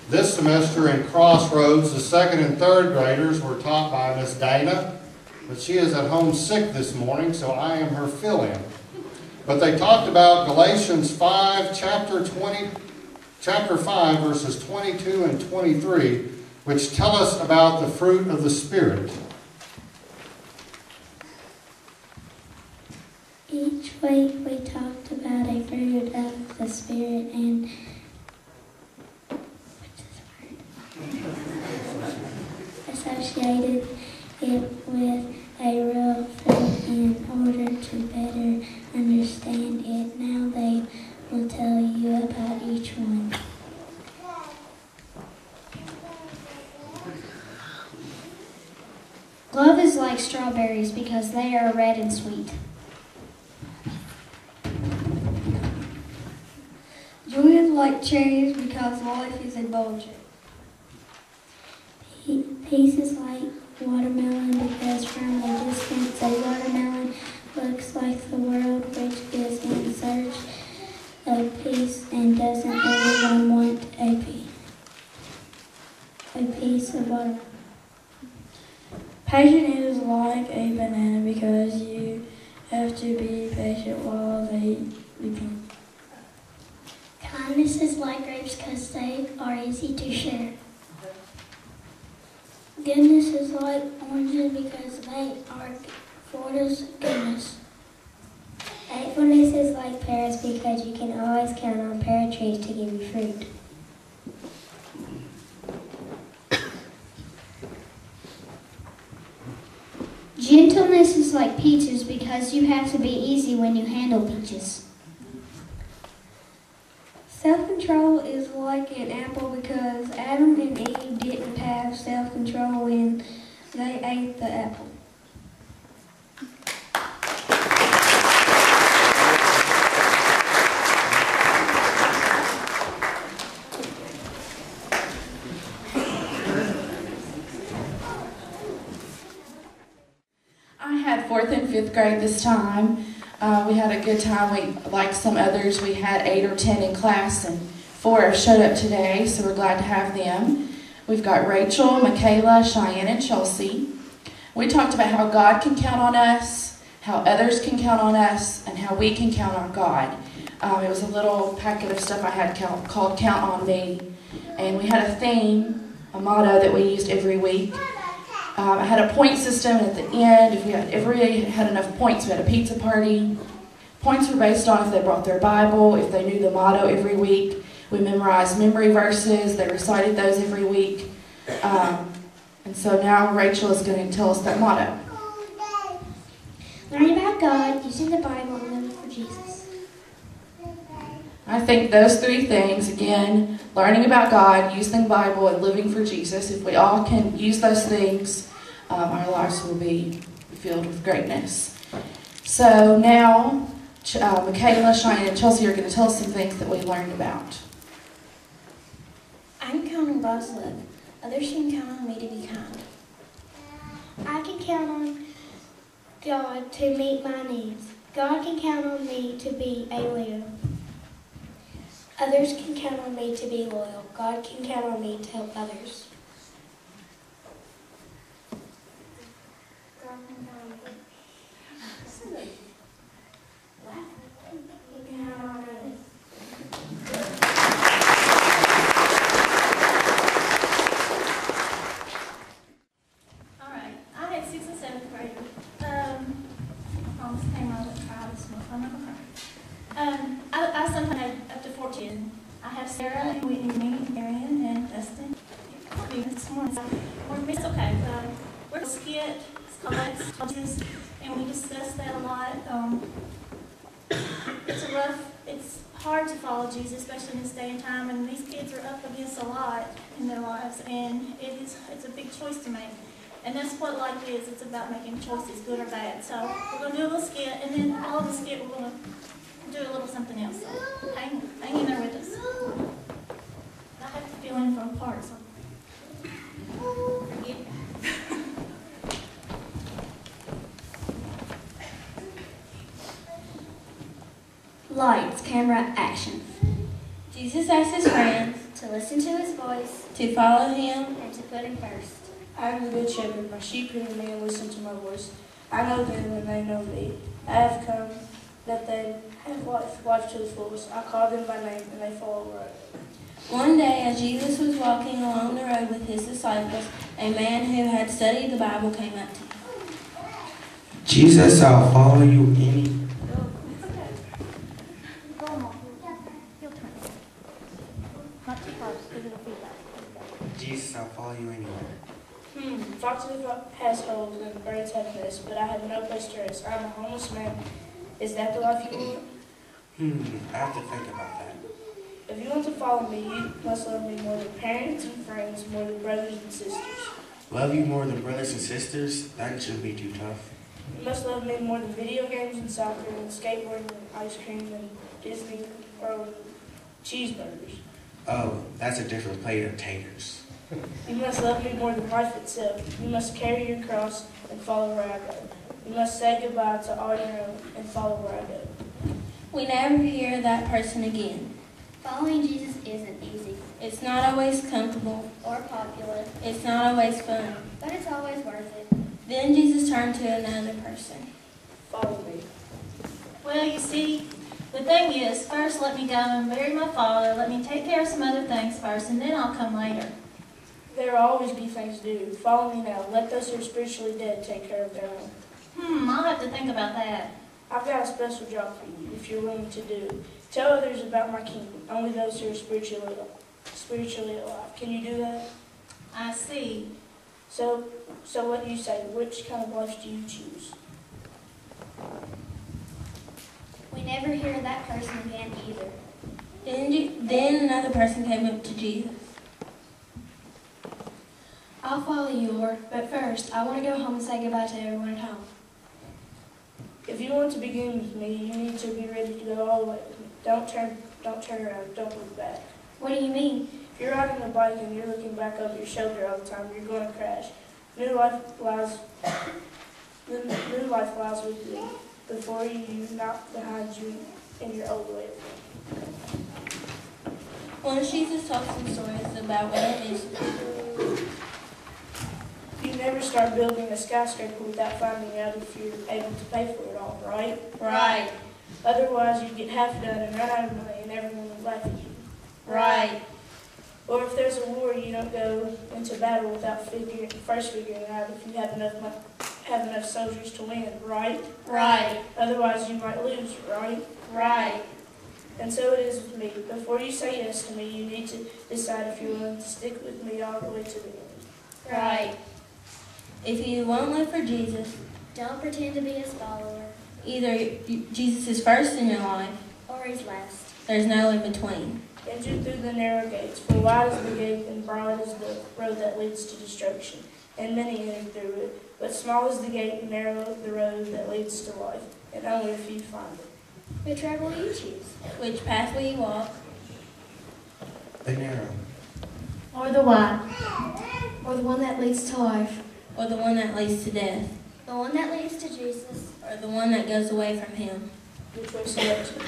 This semester in Crossroads, the second and third graders were taught by Miss Dana, but she is at home sick this morning, so I am her fill-in. But they talked about Galatians 5, chapter 5, verses 22 and 23, which tell us about the fruit of the Spirit. Each week we talked about a fruit of the Spirit and associated it with a real fruit in order to better understand it. Now they will tell you about each one. Love is like strawberries because they are red and sweet. Joy is like cherries because life is indulgent. Peace is like watermelon because from a distance a watermelon looks like the world, which is in search of peace and doesn't everyone want a piece of watermelon. Patient is like a banana because you have to be patient while they ripen. Kindness is like grapes because they are easy to share. Goodness is like oranges because they are full of goodness. Faithfulness is like pears because you can always count on pear trees to give you fruit. Gentleness is like peaches because you have to be easy when you handle peaches. Self-control is like an apple because Adam and Eve didn't have self-control when they ate the apple. I had 4th and 5th grade this time. We had a good time. Like some others, we had 8 or 10 in class, and 4 have showed up today, so we're glad to have them. We've got Rachel, Michaela, Cheyenne, and Chelsea. We talked about how God can count on us, how others can count on us, and how we can count on God. It was a little packet of stuff I had called Count on Me, and we had a theme, a motto that we used every week. I had a point system, and at the end, if everybody had enough points, we had a pizza party. Points were based on if they brought their Bible, if they knew the motto every week. We memorized memory verses. They recited those every week. And so now Rachel is going to tell us that motto. Learning about God, using the Bible, and living for Jesus. I think those 3 things, again, learning about God, using the Bible, and living for Jesus, if we all can use those things, our lives will be filled with greatness. So now, Michaela, Cheyenne, and Chelsea are going to tell us some things that we learned about. I can count on God's love. Others can count on me to be kind. I can count on God to meet my needs. God can count on me to be a leader. Others can count on me to be loyal. God can count on me to help others. God can count on me. He can count on me. All right, I had 6th and 7th grade. Almost came out of the crowd this month. I'm not gonna cry. I sometimes had up to 14. I have Sarah and Whitney, Marion, and Dustin. This morning, it's okay. We're skit, colleges, and we discuss that a lot. It's hard to follow Jesus, especially in this day and time, and these kids are up against a lot in their lives, and it's a big choice to make. And that's what life is. It's about making choices, good or bad. So we're going to do a little skit, and then all the skit we're going to do a little something else. So hang in there with us. I have to fill in from parts. Forget. Lights, camera, action. Jesus asked his friends To listen to his voice to follow him. and to put him first. I am the good shepherd. My sheep hear me and listen to my voice. I know them and they know me. I have come that they have life to the fullest. I call them by name and they follow where I go. One day, as Jesus was walking along the road with his disciples, a man who had studied the Bible came up to him. Jesus, I'll follow you any. Jesus, I'll follow you anywhere. Foxes has holes and birds have nests, but I have no place to rest. I'm a homeless man. Is that the life you want? I have to think about that. If you want to follow me, you must love me more than parents and friends, more than brothers and sisters. Love you more than brothers and sisters? That shouldn't be too tough. You must love me more than video games and soccer and skateboarding and ice cream and Disney or cheeseburgers. Oh, that's a different plate of taters. You must love me more than life itself. You must carry your cross and follow where I go. You must say goodbye to all your own and follow where I go. We never hear that person again. Following Jesus isn't easy It's not always comfortable. or popular, It's not always fun. but it's always worth it. Then Jesus turned to another person. Follow me. Well, you see, the thing is, first let me go and bury my father. Let me take care of some other things first, and then I'll come later. There will always be things to do. Follow me now. Let those who are spiritually dead take care of their own. I'll have to think about that. I've got a special job for you, if you're willing to do it. Tell others about my kingdom, only those who are spiritually alive. Can you do that? I see. So what do you say? Which kind of life do you choose? We never hear that person again either. Then another person came up to Jesus. I'll follow you, Lord, but first, I want to go home and say goodbye to everyone at home. If you want to begin with me, you need to be ready to go all the way with me. Don't turn around. Don't look back. What do you mean? If you're riding a bike and you're looking back over your shoulder all the time, you're going to crash. New life lies with you before you, not behind you in your old way. Once Jesus told some stories about what it is. You never start building a skyscraper without finding out if you're able to pay for it all, right? Right. Otherwise, you get half done and run out of money and everyone will laugh at you. Right. Or if there's a war, you don't go into battle without first figuring out if you have enough soldiers to win, right? Right. Otherwise, you might lose, right? Right. And so it is with me. Before you say yes to me, you need to decide if you're willing to stick with me all the way to the end. Right. If you won't live for Jesus, Don't pretend to be his follower either Jesus is first in your life, or he's last. there's no in between. Enter through the narrow gates, for wide is the gate and broad is the road that leads to destruction, and many enter through it. But small is the gate and narrow the road that leads to life, and only a few find it. Which road will you choose? Which path will you walk? The narrow. Or the wide. Or the one that leads to life? Or the one that leads to death? The one that leads to Jesus. Or the one that goes away from him? Which way select you?